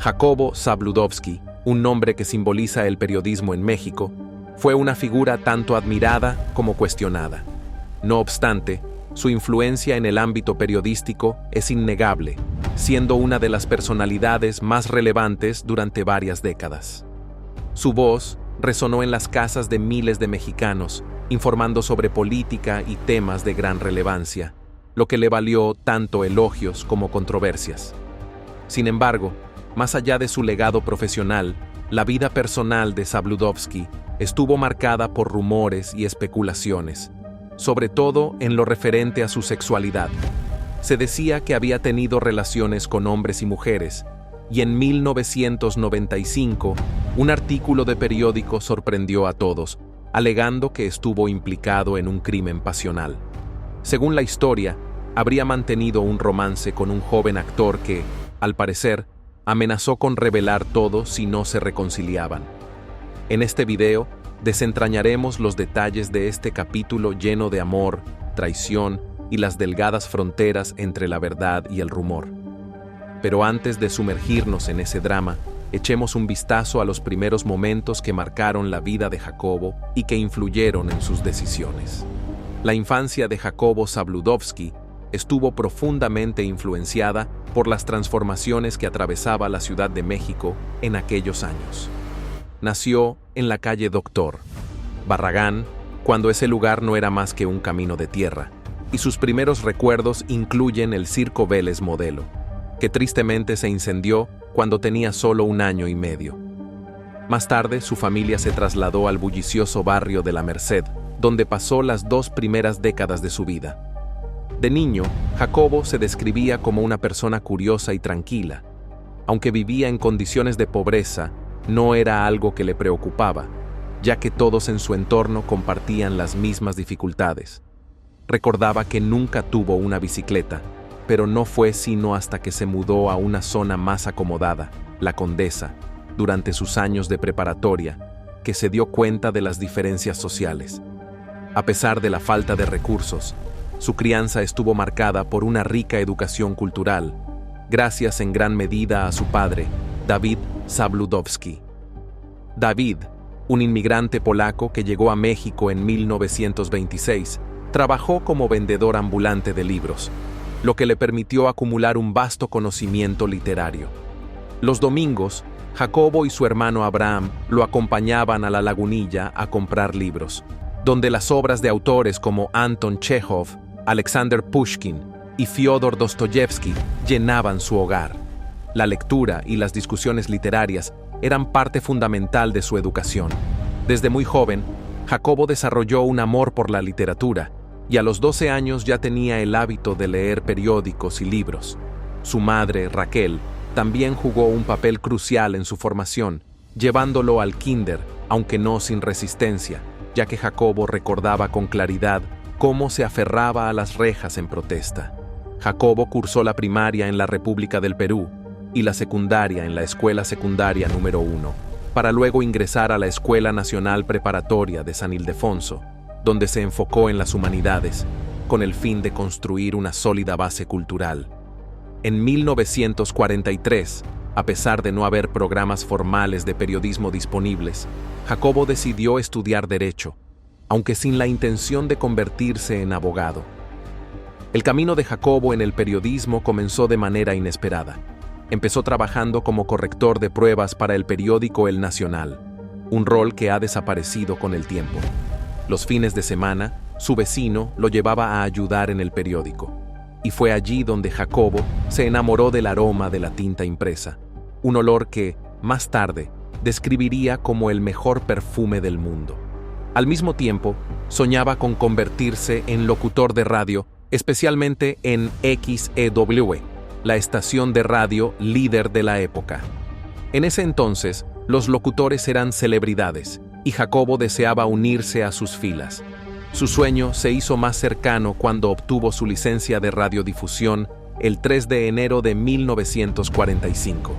Jacobo Zabludovsky, un nombre que simboliza el periodismo en México, fue una figura tanto admirada como cuestionada. No obstante, su influencia en el ámbito periodístico es innegable, siendo una de las personalidades más relevantes durante varias décadas. Su voz resonó en las casas de miles de mexicanos, informando sobre política y temas de gran relevancia, lo que le valió tanto elogios como controversias. Sin embargo, más allá de su legado profesional, la vida personal de Zabludovsky estuvo marcada por rumores y especulaciones, sobre todo en lo referente a su sexualidad. Se decía que había tenido relaciones con hombres y mujeres, y en 1995, un artículo de periódico sorprendió a todos, alegando que estuvo implicado en un crimen pasional. Según la historia, habría mantenido un romance con un joven actor que, al parecer, amenazó con revelar todo si no se reconciliaban. En este video, desentrañaremos los detalles de este capítulo lleno de amor, traición y las delgadas fronteras entre la verdad y el rumor. Pero antes de sumergirnos en ese drama, echemos un vistazo a los primeros momentos que marcaron la vida de Jacobo y que influyeron en sus decisiones. La infancia de Jacobo Zabludovsky estuvo profundamente influenciada por las transformaciones que atravesaba la Ciudad de México en aquellos años. Nació en la calle Doctor Barragán, cuando ese lugar no era más que un camino de tierra, y sus primeros recuerdos incluyen el Circo Vélez Modelo, que tristemente se incendió cuando tenía solo 1 año y medio. Más tarde, su familia se trasladó al bullicioso barrio de La Merced, donde pasó las 2 primeras décadas de su vida. De niño, Jacobo se describía como una persona curiosa y tranquila. Aunque vivía en condiciones de pobreza, no era algo que le preocupaba, ya que todos en su entorno compartían las mismas dificultades. Recordaba que nunca tuvo una bicicleta, pero no fue sino hasta que se mudó a una zona más acomodada, La Condesa, durante sus años de preparatoria, que se dio cuenta de las diferencias sociales. A pesar de la falta de recursos, su crianza estuvo marcada por una rica educación cultural, gracias en gran medida a su padre, David Zabludovsky. David, un inmigrante polaco que llegó a México en 1926, trabajó como vendedor ambulante de libros, lo que le permitió acumular un vasto conocimiento literario. Los domingos, Jacobo y su hermano Abraham lo acompañaban a la Lagunilla a comprar libros, donde las obras de autores como Anton Chekhov, Alexander Pushkin y Fyodor Dostoyevsky llenaban su hogar. La lectura y las discusiones literarias eran parte fundamental de su educación. Desde muy joven, Jacobo desarrolló un amor por la literatura y a los 12 años ya tenía el hábito de leer periódicos y libros. Su madre, Raquel, también jugó un papel crucial en su formación, llevándolo al kinder, aunque no sin resistencia, ya que Jacobo recordaba con claridad cómo se aferraba a las rejas en protesta. Jacobo cursó la primaria en la República del Perú y la secundaria en la Escuela Secundaria número 1, para luego ingresar a la Escuela Nacional Preparatoria de San Ildefonso, donde se enfocó en las humanidades, con el fin de construir una sólida base cultural. En 1943, a pesar de no haber programas formales de periodismo disponibles, Jacobo decidió estudiar Derecho, aunque sin la intención de convertirse en abogado. El camino de Jacobo en el periodismo comenzó de manera inesperada. Empezó trabajando como corrector de pruebas para el periódico El Nacional, un rol que ha desaparecido con el tiempo. Los fines de semana, su vecino lo llevaba a ayudar en el periódico, y fue allí donde Jacobo se enamoró del aroma de la tinta impresa, un olor que, más tarde, describiría como el mejor perfume del mundo. Al mismo tiempo, soñaba con convertirse en locutor de radio, especialmente en XEW, la estación de radio líder de la época. En ese entonces, los locutores eran celebridades, y Jacobo deseaba unirse a sus filas. Su sueño se hizo más cercano cuando obtuvo su licencia de radiodifusión el 3 de enero de 1945.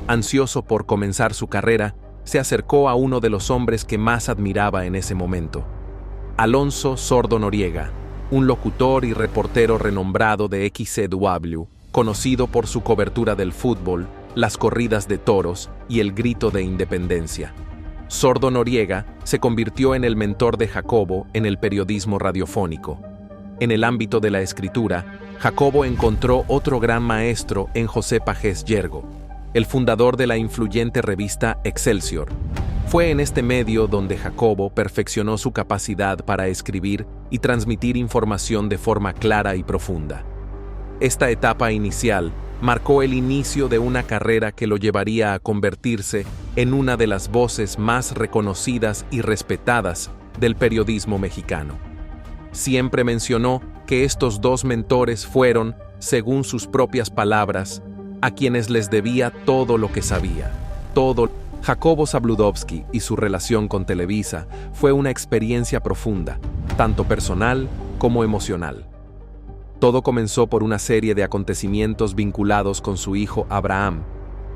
Ansioso por comenzar su carrera, se acercó a uno de los hombres que más admiraba en ese momento, Alonso Sordo Noriega, un locutor y reportero renombrado de XEW, conocido por su cobertura del fútbol, las corridas de toros y el grito de independencia. Sordo Noriega se convirtió en el mentor de Jacobo en el periodismo radiofónico. En el ámbito de la escritura, Jacobo encontró otro gran maestro en José Pagés Yergo, el fundador de la influyente revista Excelsior. Fue en este medio donde Jacobo perfeccionó su capacidad para escribir y transmitir información de forma clara y profunda. Esta etapa inicial marcó el inicio de una carrera que lo llevaría a convertirse en una de las voces más reconocidas y respetadas del periodismo mexicano. Siempre mencionó que estos dos mentores fueron, según sus propias palabras, a quienes les debía todo lo que sabía, todo. Jacobo Zabludovsky y su relación con Televisa fue una experiencia profunda, tanto personal como emocional. Todo comenzó por una serie de acontecimientos vinculados con su hijo Abraham,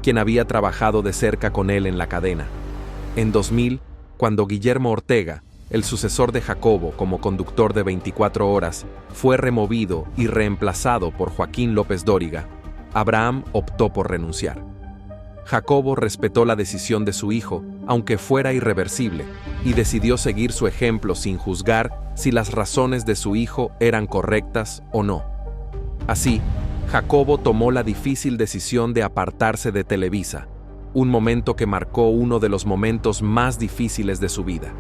quien había trabajado de cerca con él en la cadena. En 2000, cuando Guillermo Ortega, el sucesor de Jacobo como conductor de 24 horas, fue removido y reemplazado por Joaquín López Dóriga, Abraham optó por renunciar. Jacobo respetó la decisión de su hijo, aunque fuera irreversible, y decidió seguir su ejemplo sin juzgar si las razones de su hijo eran correctas o no. Así, Jacobo tomó la difícil decisión de apartarse de Televisa, un momento que marcó uno de los momentos más difíciles de su vida.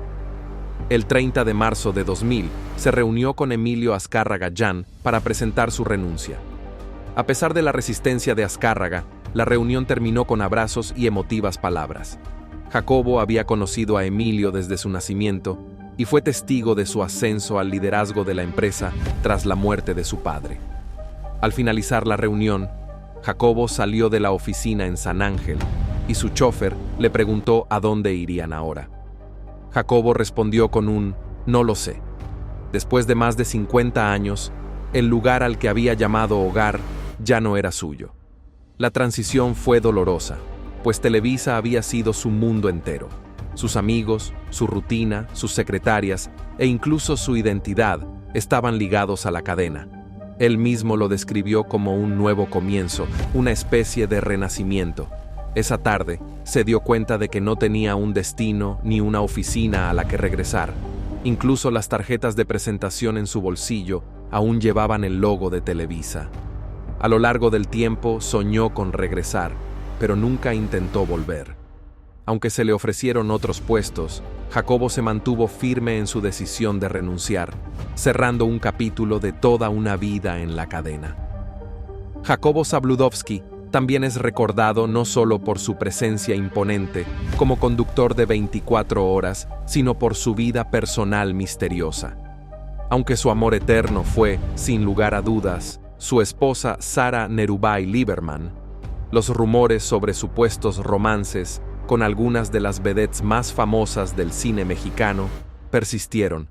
El 30 de marzo de 2000 se reunió con Emilio Azcárraga Llán para presentar su renuncia. A pesar de la resistencia de Azcárraga, la reunión terminó con abrazos y emotivas palabras. Jacobo había conocido a Emilio desde su nacimiento y fue testigo de su ascenso al liderazgo de la empresa tras la muerte de su padre. Al finalizar la reunión, Jacobo salió de la oficina en San Ángel y su chofer le preguntó a dónde irían ahora. Jacobo respondió con un «no lo sé». Después de más de 50 años, el lugar al que había llamado hogar ya no era suyo. La transición fue dolorosa, pues Televisa había sido su mundo entero. Sus amigos, su rutina, sus secretarias e incluso su identidad estaban ligados a la cadena. Él mismo lo describió como un nuevo comienzo, una especie de renacimiento. Esa tarde, se dio cuenta de que no tenía un destino ni una oficina a la que regresar. Incluso las tarjetas de presentación en su bolsillo aún llevaban el logo de Televisa. A lo largo del tiempo soñó con regresar, pero nunca intentó volver. Aunque se le ofrecieron otros puestos, Jacobo se mantuvo firme en su decisión de renunciar, cerrando un capítulo de toda una vida en la cadena. Jacobo Zabludovsky también es recordado no solo por su presencia imponente como conductor de 24 horas, sino por su vida personal misteriosa. Aunque su amor eterno fue, sin lugar a dudas, su esposa Sara Nerubay Lieberman, los rumores sobre supuestos romances con algunas de las vedettes más famosas del cine mexicano persistieron,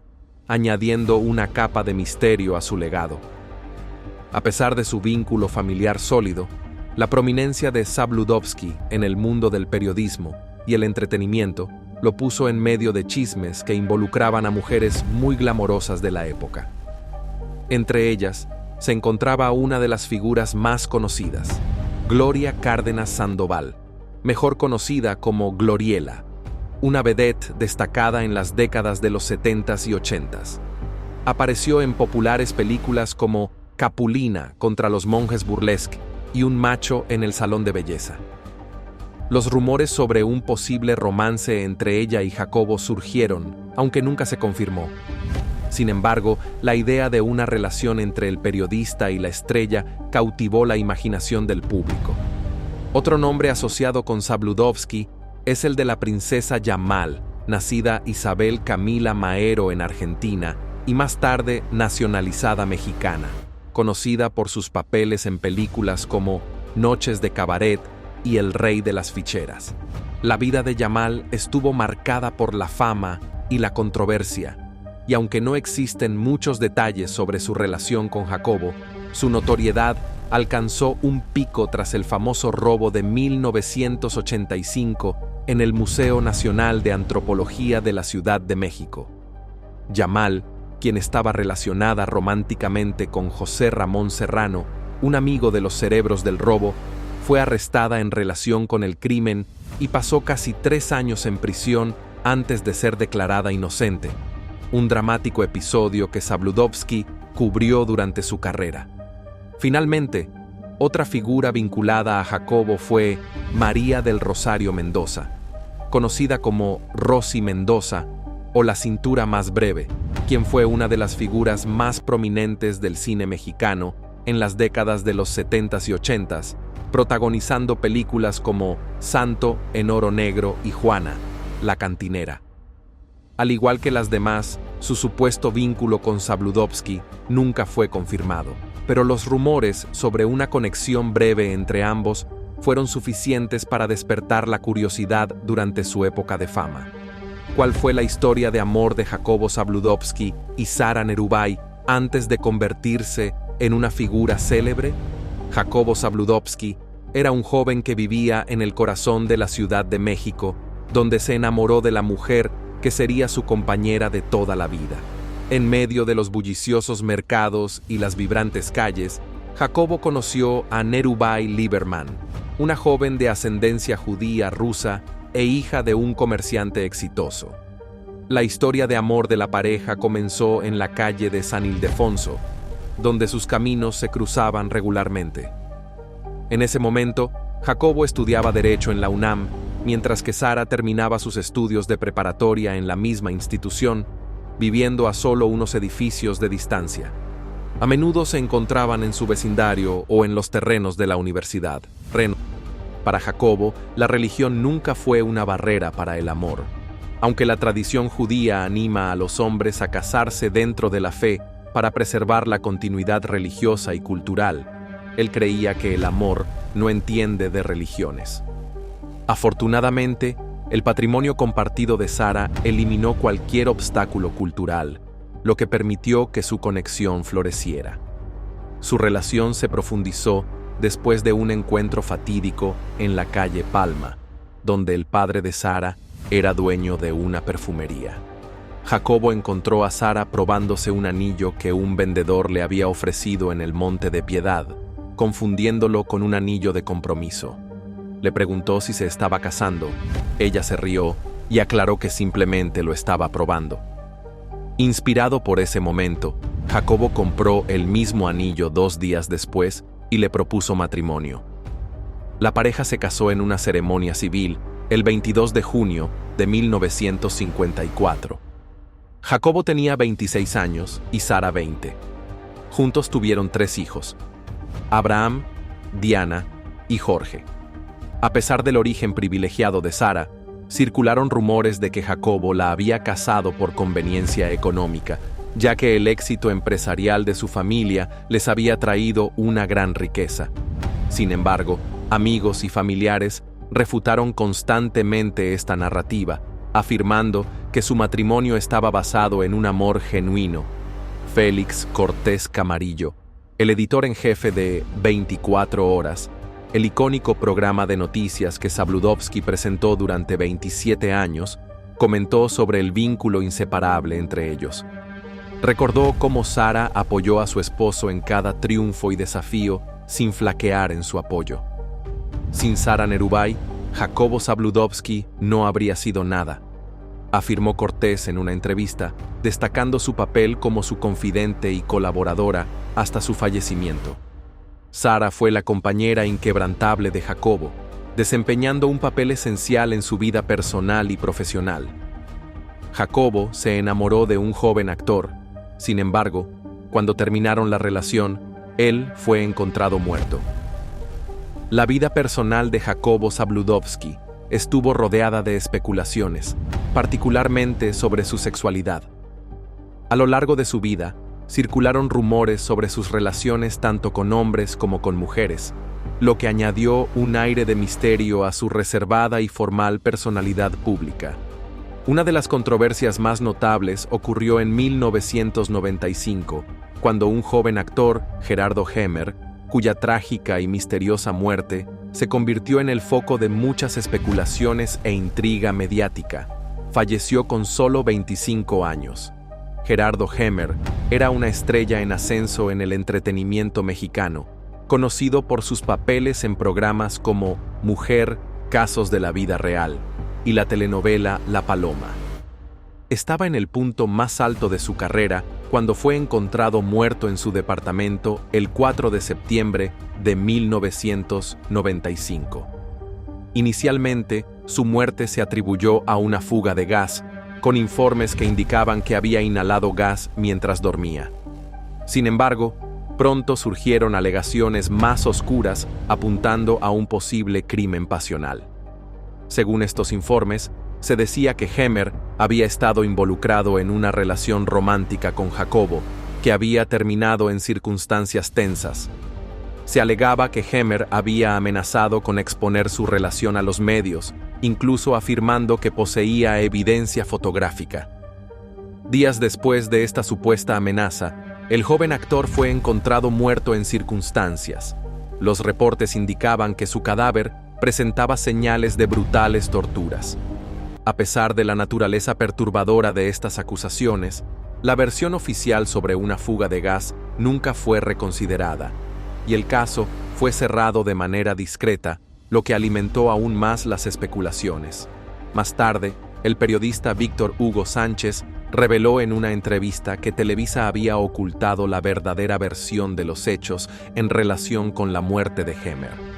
añadiendo una capa de misterio a su legado. A pesar de su vínculo familiar sólido, la prominencia de Zabludovsky en el mundo del periodismo y el entretenimiento lo puso en medio de chismes que involucraban a mujeres muy glamorosas de la época. Entre ellas, se encontraba una de las figuras más conocidas, Gloria Cárdenas Sandoval, mejor conocida como Gloriela, una vedette destacada en las décadas de los 70s y 80s. Apareció en populares películas como Capulina contra los monjes burlesque y Un macho en el salón de belleza. Los rumores sobre un posible romance entre ella y Jacobo surgieron, aunque nunca se confirmó. Sin embargo, la idea de una relación entre el periodista y la estrella cautivó la imaginación del público. Otro nombre asociado con Zabludovsky es el de la princesa Yamal, nacida Isabel Camila Maero en Argentina y más tarde nacionalizada mexicana, conocida por sus papeles en películas como Noches de Cabaret y El Rey de las Ficheras. La vida de Yamal estuvo marcada por la fama y la controversia, y aunque no existen muchos detalles sobre su relación con Jacobo, su notoriedad alcanzó un pico tras el famoso robo de 1985 en el Museo Nacional de Antropología de la Ciudad de México. Yamal, quien estaba relacionada románticamente con José Ramón Serrano, un amigo de los cerebros del robo, fue arrestada en relación con el crimen y pasó casi 3 años en prisión antes de ser declarada inocente, un dramático episodio que Zabludovsky cubrió durante su carrera. Finalmente, otra figura vinculada a Jacobo fue María del Rosario Mendoza, conocida como Rosy Mendoza o la cintura más breve, quien fue una de las figuras más prominentes del cine mexicano en las décadas de los 70s y 80s, protagonizando películas como Santo en Oro Negro y Juana, la cantinera. Al igual que las demás, su supuesto vínculo con Zabludovsky nunca fue confirmado, pero los rumores sobre una conexión breve entre ambos fueron suficientes para despertar la curiosidad durante su época de fama. ¿Cuál fue la historia de amor de Jacobo Zabludovsky y Sara Nerubay antes de convertirse en una figura célebre? Jacobo Zabludovsky era un joven que vivía en el corazón de la Ciudad de México, donde se enamoró de la mujer que sería su compañera de toda la vida. En medio de los bulliciosos mercados y las vibrantes calles, Jacobo conoció a Nerubay Lieberman, una joven de ascendencia judía rusa e hija de un comerciante exitoso. La historia de amor de la pareja comenzó en la calle de San Ildefonso, donde sus caminos se cruzaban regularmente. En ese momento, Jacobo estudiaba Derecho en la UNAM, mientras que Sara terminaba sus estudios de preparatoria en la misma institución, viviendo a solo unos edificios de distancia. A menudo se encontraban en su vecindario o en los terrenos de la universidad. Para Jacobo, la religión nunca fue una barrera para el amor. Aunque la tradición judía anima a los hombres a casarse dentro de la fe para preservar la continuidad religiosa y cultural, él creía que el amor no entiende de religiones. Afortunadamente, el patrimonio compartido de Sara eliminó cualquier obstáculo cultural, lo que permitió que su conexión floreciera. Su relación se profundizó después de un encuentro fatídico en la calle Palma, donde el padre de Sara era dueño de una perfumería. Jacobo encontró a Sara probándose un anillo que un vendedor le había ofrecido en el Monte de Piedad, confundiéndolo con un anillo de compromiso. Le preguntó si se estaba casando. Ella se rió y aclaró que simplemente lo estaba probando. Inspirado por ese momento, Jacobo compró el mismo anillo 2 días después y le propuso matrimonio. La pareja se casó en una ceremonia civil el 22 de junio de 1954. Jacobo tenía 26 años y Sara 20. Juntos tuvieron 3 hijos: Abraham, Diana y Jorge. A pesar del origen privilegiado de Sara, circularon rumores de que Jacobo la había casado por conveniencia económica, ya que el éxito empresarial de su familia les había traído una gran riqueza. Sin embargo, amigos y familiares refutaron constantemente esta narrativa, afirmando que su matrimonio estaba basado en un amor genuino. Félix Cortés Camarillo, el editor en jefe de 24 Horas, el icónico programa de noticias que Zabludovsky presentó durante 27 años, comentó sobre el vínculo inseparable entre ellos. Recordó cómo Sara apoyó a su esposo en cada triunfo y desafío sin flaquear en su apoyo. Sin Sara Nerubay, Jacobo Zabludovsky no habría sido nada, afirmó Cortés en una entrevista, destacando su papel como su confidente y colaboradora hasta su fallecimiento. Sara fue la compañera inquebrantable de Jacobo, desempeñando un papel esencial en su vida personal y profesional. Jacobo se enamoró de un joven actor. Sin embargo, cuando terminaron la relación, él fue encontrado muerto. La vida personal de Jacobo Zabludovsky estuvo rodeada de especulaciones, particularmente sobre su sexualidad. A lo largo de su vida, circularon rumores sobre sus relaciones tanto con hombres como con mujeres, lo que añadió un aire de misterio a su reservada y formal personalidad pública. Una de las controversias más notables ocurrió en 1995, cuando un joven actor, Gerardo Hemer, cuya trágica y misteriosa muerte se convirtió en el foco de muchas especulaciones e intriga mediática, falleció con solo 25 años. Gerardo Hemer era una estrella en ascenso en el entretenimiento mexicano, conocido por sus papeles en programas como Mujer, Casos de la Vida Real y la telenovela La Paloma. Estaba en el punto más alto de su carrera cuando fue encontrado muerto en su departamento el 4 de septiembre de 1995. Inicialmente, su muerte se atribuyó a una fuga de gas, con informes que indicaban que había inhalado gas mientras dormía. Sin embargo, pronto surgieron alegaciones más oscuras apuntando a un posible crimen pasional. Según estos informes, se decía que Hemer había estado involucrado en una relación romántica con Jacobo, que había terminado en circunstancias tensas. Se alegaba que Hemer había amenazado con exponer su relación a los medios, incluso afirmando que poseía evidencia fotográfica. Días después de esta supuesta amenaza, el joven actor fue encontrado muerto en circunstancias. Los reportes indicaban que su cadáver presentaba señales de brutales torturas. A pesar de la naturaleza perturbadora de estas acusaciones, la versión oficial sobre una fuga de gas nunca fue reconsiderada, y el caso fue cerrado de manera discreta, lo que alimentó aún más las especulaciones. Más tarde, el periodista Víctor Hugo Sánchez reveló en una entrevista que Televisa había ocultado la verdadera versión de los hechos en relación con la muerte de Hemer.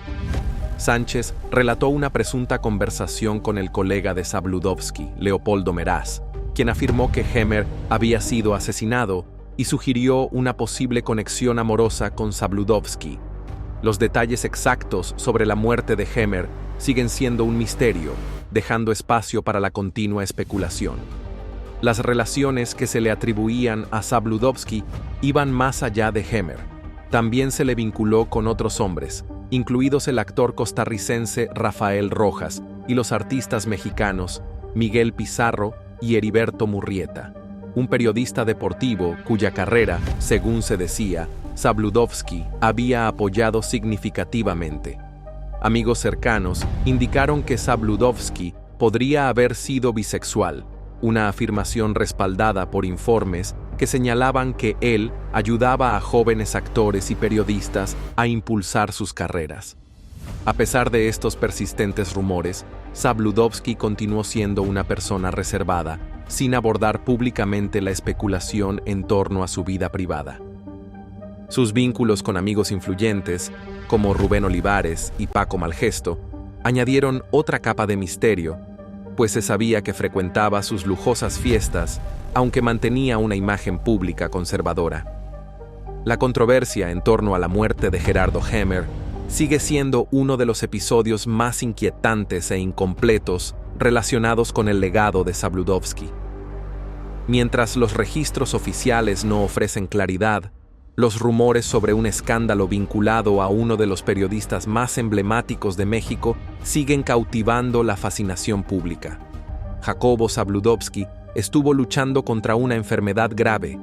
Sánchez relató una presunta conversación con el colega de Zabludovsky, Leopoldo Meraz, quien afirmó que Hemer había sido asesinado y sugirió una posible conexión amorosa con Zabludovsky. Los detalles exactos sobre la muerte de Hemer siguen siendo un misterio, dejando espacio para la continua especulación. Las relaciones que se le atribuían a Zabludovsky iban más allá de Hemer. También se le vinculó con otros hombres, incluidos el actor costarricense Rafael Rojas y los artistas mexicanos Miguel Pizarro y Heriberto Murrieta, un periodista deportivo cuya carrera, según se decía, Zabludovsky había apoyado significativamente. Amigos cercanos indicaron que Zabludovsky podría haber sido bisexual, una afirmación respaldada por informes que señalaban que él ayudaba a jóvenes actores y periodistas a impulsar sus carreras. A pesar de estos persistentes rumores, Zabludovsky continuó siendo una persona reservada, sin abordar públicamente la especulación en torno a su vida privada. Sus vínculos con amigos influyentes, como Rubén Olivares y Paco Malgesto, añadieron otra capa de misterio, pues se sabía que frecuentaba sus lujosas fiestas, aunque mantenía una imagen pública conservadora. La controversia en torno a la muerte de Gerardo Hemer sigue siendo uno de los episodios más inquietantes e incompletos relacionados con el legado de Zabludovsky. Mientras los registros oficiales no ofrecen claridad, los rumores sobre un escándalo vinculado a uno de los periodistas más emblemáticos de México siguen cautivando la fascinación pública. Jacobo Zabludovsky estuvo luchando contra una enfermedad grave.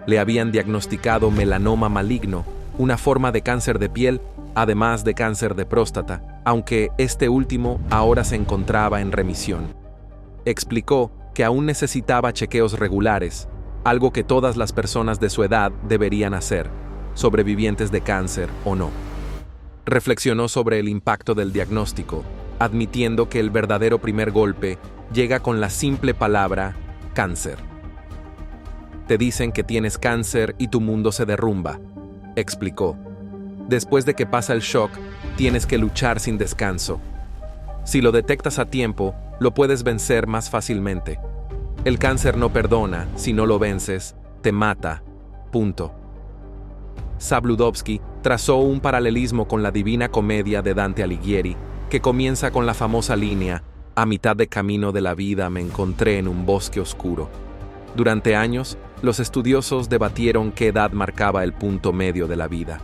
Le habían diagnosticado melanoma maligno, una forma de cáncer de piel, además de cáncer de próstata, aunque este último ahora se encontraba en remisión. Explicó que aún necesitaba chequeos regulares, algo que todas las personas de su edad deberían hacer, sobrevivientes de cáncer o no. Reflexionó sobre el impacto del diagnóstico, admitiendo que el verdadero primer golpe llega con la simple palabra cáncer. Te dicen que tienes cáncer y tu mundo se derrumba, explicó. Después de que pasa el shock, tienes que luchar sin descanso. Si lo detectas a tiempo, lo puedes vencer más fácilmente. El cáncer no perdona, si no lo vences, te mata. Punto. Zabludovsky trazó un paralelismo con la Divina Comedia de Dante Alighieri, que comienza con la famosa línea: a mitad de camino de la vida me encontré en un bosque oscuro. Durante años, los estudiosos debatieron qué edad marcaba el punto medio de la vida.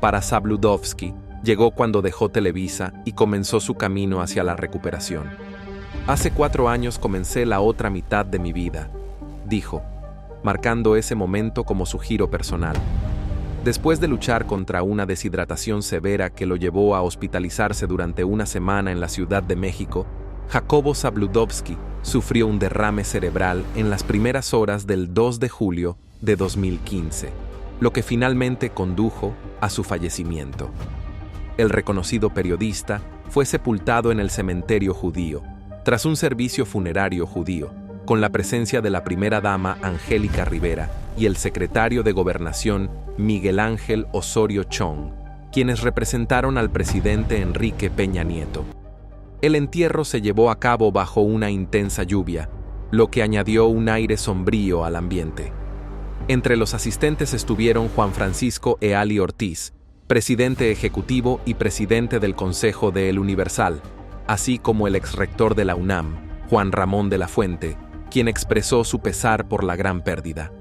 Para Zabludovsky, llegó cuando dejó Televisa y comenzó su camino hacia la recuperación. Hace 4 años comencé la otra mitad de mi vida, dijo, marcando ese momento como su giro personal. Después de luchar contra una deshidratación severa que lo llevó a hospitalizarse durante una semana en la Ciudad de México, Jacobo Zabludovsky sufrió un derrame cerebral en las primeras horas del 2 de julio de 2015. lo que finalmente condujo a su fallecimiento. El reconocido periodista fue sepultado en el cementerio judío, tras un servicio funerario judío, con la presencia de la primera dama Angélica Rivera y el secretario de Gobernación Miguel Ángel Osorio Chong, quienes representaron al presidente Enrique Peña Nieto. El entierro se llevó a cabo bajo una intensa lluvia, lo que añadió un aire sombrío al ambiente. Entre los asistentes estuvieron Juan Francisco Eali Ortiz, presidente ejecutivo y presidente del Consejo de El Universal, así como el exrector de la UNAM, Juan Ramón de la Fuente, quien expresó su pesar por la gran pérdida.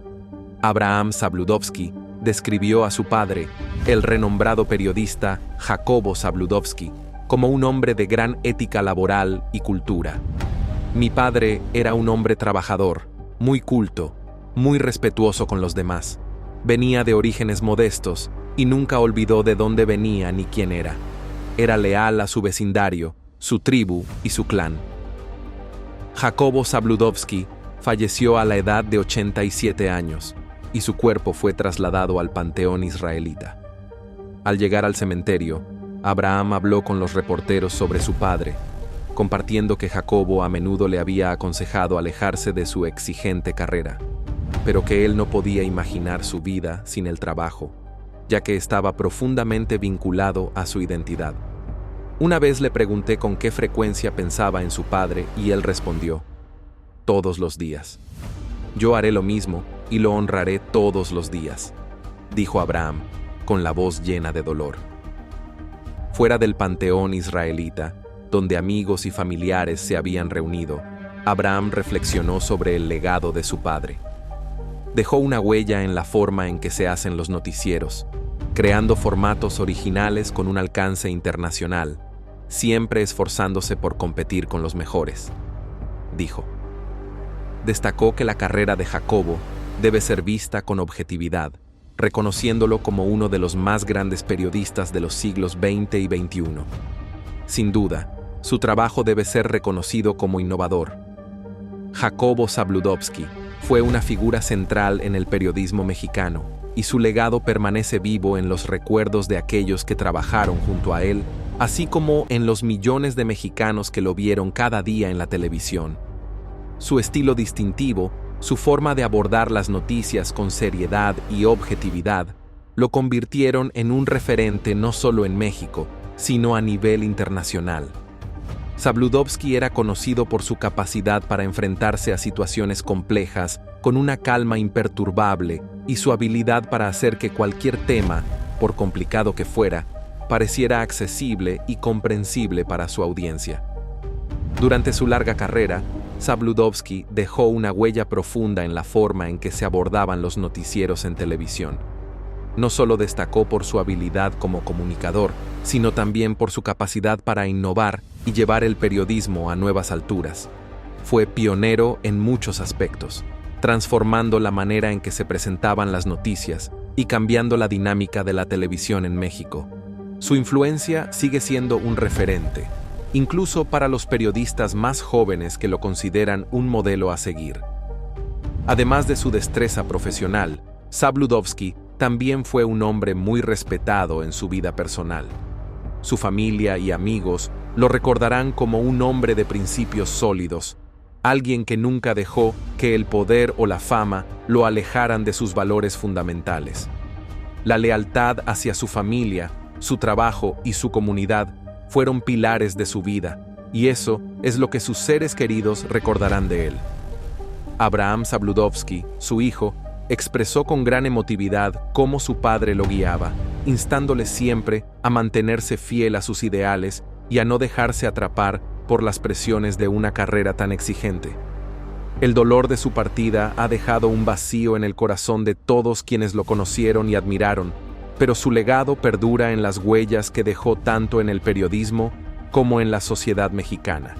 Abraham Zabludovsky describió a su padre, el renombrado periodista Jacobo Zabludovsky, como un hombre de gran ética laboral y cultura. Mi padre era un hombre trabajador, muy culto, muy respetuoso con los demás. Venía de orígenes modestos y nunca olvidó de dónde venía ni quién era. Era leal a su vecindario, su tribu y su clan. Jacobo Zabludovsky falleció a la edad de 87 años y su cuerpo fue trasladado al Panteón Israelita. Al llegar al cementerio, Abraham habló con los reporteros sobre su padre, compartiendo que Jacobo a menudo le había aconsejado alejarse de su exigente carrera, pero que él no podía imaginar su vida sin el trabajo, ya que estaba profundamente vinculado a su identidad. Una vez le pregunté con qué frecuencia pensaba en su padre y él respondió: todos los días. Yo haré lo mismo y lo honraré todos los días, dijo Abraham, con la voz llena de dolor. Fuera del Panteón Israelita, donde amigos y familiares se habían reunido, Abraham reflexionó sobre el legado de su padre. Dejó una huella en la forma en que se hacen los noticieros, creando formatos originales con un alcance internacional, siempre esforzándose por competir con los mejores, dijo. Destacó que la carrera de Jacobo debe ser vista con objetividad, reconociéndolo como uno de los más grandes periodistas de los siglos XX y XXI. Sin duda, su trabajo debe ser reconocido como innovador. Jacobo Zabludovsky fue una figura central en el periodismo mexicano, y su legado permanece vivo en los recuerdos de aquellos que trabajaron junto a él, así como en los millones de mexicanos que lo vieron cada día en la televisión. Su estilo distintivo, su forma de abordar las noticias con seriedad y objetividad, lo convirtieron en un referente no solo en México, sino a nivel internacional. Zabludovsky era conocido por su capacidad para enfrentarse a situaciones complejas con una calma imperturbable y su habilidad para hacer que cualquier tema, por complicado que fuera, pareciera accesible y comprensible para su audiencia. Durante su larga carrera, Zabludovsky dejó una huella profunda en la forma en que se abordaban los noticieros en televisión. No solo destacó por su habilidad como comunicador, sino también por su capacidad para innovar y llevar el periodismo a nuevas alturas. Fue pionero en muchos aspectos, transformando la manera en que se presentaban las noticias y cambiando la dinámica de la televisión en México. Su influencia sigue siendo un referente, incluso para los periodistas más jóvenes que lo consideran un modelo a seguir. Además de su destreza profesional, Zabludovsky también fue un hombre muy respetado en su vida personal. Su familia y amigos lo recordarán como un hombre de principios sólidos, alguien que nunca dejó que el poder o la fama lo alejaran de sus valores fundamentales. La lealtad hacia su familia, su trabajo y su comunidad fueron pilares de su vida, y eso es lo que sus seres queridos recordarán de él. Abraham Zabludovsky, su hijo, expresó con gran emotividad cómo su padre lo guiaba, instándole siempre a mantenerse fiel a sus ideales y a no dejarse atrapar por las presiones de una carrera tan exigente. El dolor de su partida ha dejado un vacío en el corazón de todos quienes lo conocieron y admiraron, pero su legado perdura en las huellas que dejó tanto en el periodismo como en la sociedad mexicana.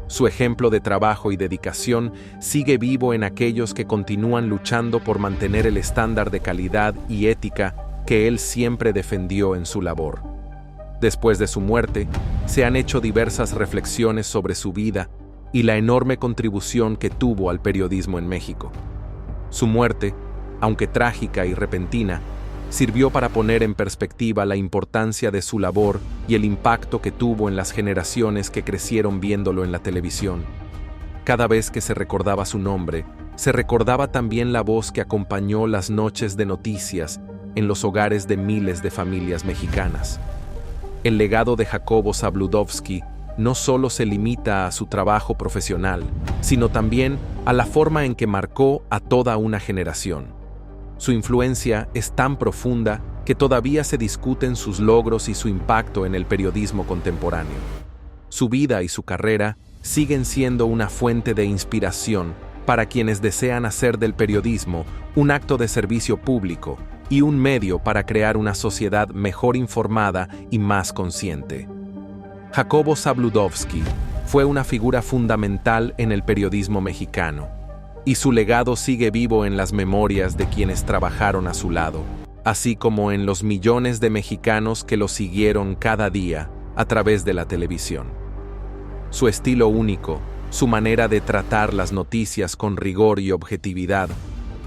Su ejemplo de trabajo y dedicación sigue vivo en aquellos que continúan luchando por mantener el estándar de calidad y ética que él siempre defendió en su labor. Después de su muerte, se han hecho diversas reflexiones sobre su vida y la enorme contribución que tuvo al periodismo en México. Su muerte aunque trágica y repentina, sirvió para poner en perspectiva la importancia de su labor y el impacto que tuvo en las generaciones que crecieron viéndolo en la televisión. Cada vez que se recordaba su nombre, se recordaba también la voz que acompañó las noches de noticias en los hogares de miles de familias mexicanas. El legado de Jacobo Zabludovsky no solo se limita a su trabajo profesional, sino también a la forma en que marcó a toda una generación. Su influencia es tan profunda que todavía se discuten sus logros y su impacto en el periodismo contemporáneo. Su vida y su carrera siguen siendo una fuente de inspiración para quienes desean hacer del periodismo un acto de servicio público y un medio para crear una sociedad mejor informada y más consciente. Jacobo Zabludovsky fue una figura fundamental en el periodismo mexicano, y su legado sigue vivo en las memorias de quienes trabajaron a su lado, así como en los millones de mexicanos que lo siguieron cada día a través de la televisión. Su estilo único, su manera de tratar las noticias con rigor y objetividad,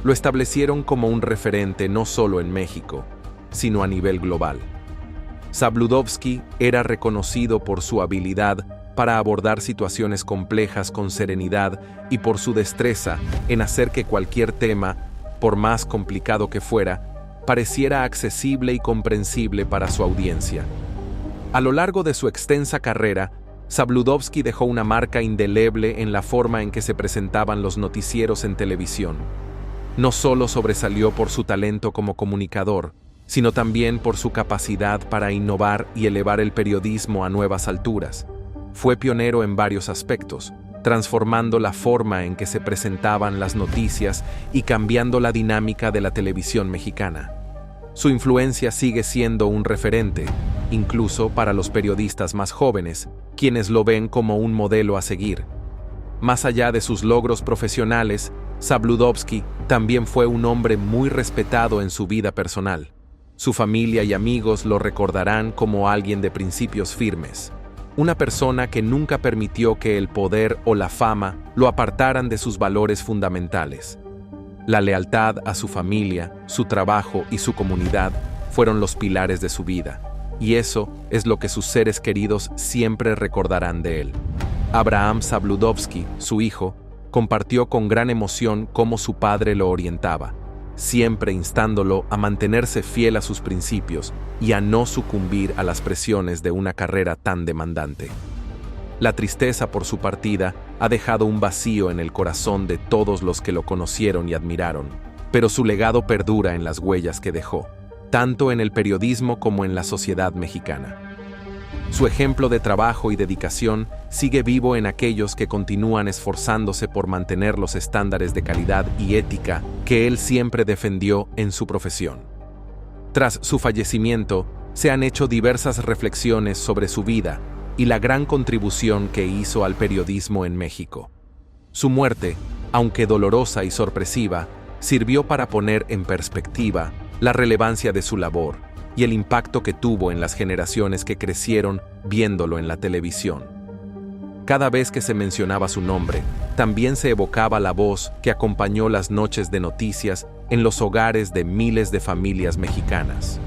lo establecieron como un referente no solo en México, sino a nivel global. Zabludovsky era reconocido por su habilidad para abordar situaciones complejas con serenidad y por su destreza en hacer que cualquier tema, por más complicado que fuera, pareciera accesible y comprensible para su audiencia. A lo largo de su extensa carrera, Zabludovsky dejó una marca indeleble en la forma en que se presentaban los noticieros en televisión. No solo sobresalió por su talento como comunicador, sino también por su capacidad para innovar y elevar el periodismo a nuevas alturas. Fue pionero en varios aspectos, transformando la forma en que se presentaban las noticias y cambiando la dinámica de la televisión mexicana. Su influencia sigue siendo un referente, incluso para los periodistas más jóvenes, quienes lo ven como un modelo a seguir. Más allá de sus logros profesionales, Zabludovsky también fue un hombre muy respetado en su vida personal. Su familia y amigos lo recordarán como alguien de principios firmes, una persona que nunca permitió que el poder o la fama lo apartaran de sus valores fundamentales. La lealtad a su familia, su trabajo y su comunidad fueron los pilares de su vida, y eso es lo que sus seres queridos siempre recordarán de él. Abraham Zabludovsky, su hijo, compartió con gran emoción cómo su padre lo orientaba, siempre instándolo a mantenerse fiel a sus principios y a no sucumbir a las presiones de una carrera tan demandante. La tristeza por su partida ha dejado un vacío en el corazón de todos los que lo conocieron y admiraron, pero su legado perdura en las huellas que dejó, tanto en el periodismo como en la sociedad mexicana. Su ejemplo de trabajo y dedicación sigue vivo en aquellos que continúan esforzándose por mantener los estándares de calidad y ética que él siempre defendió en su profesión. Tras su fallecimiento, se han hecho diversas reflexiones sobre su vida y la gran contribución que hizo al periodismo en México. Su muerte, aunque dolorosa y sorpresiva, sirvió para poner en perspectiva la relevancia de su labor y el impacto que tuvo en las generaciones que crecieron viéndolo en la televisión. Cada vez que se mencionaba su nombre, también se evocaba la voz que acompañó las noches de noticias en los hogares de miles de familias mexicanas.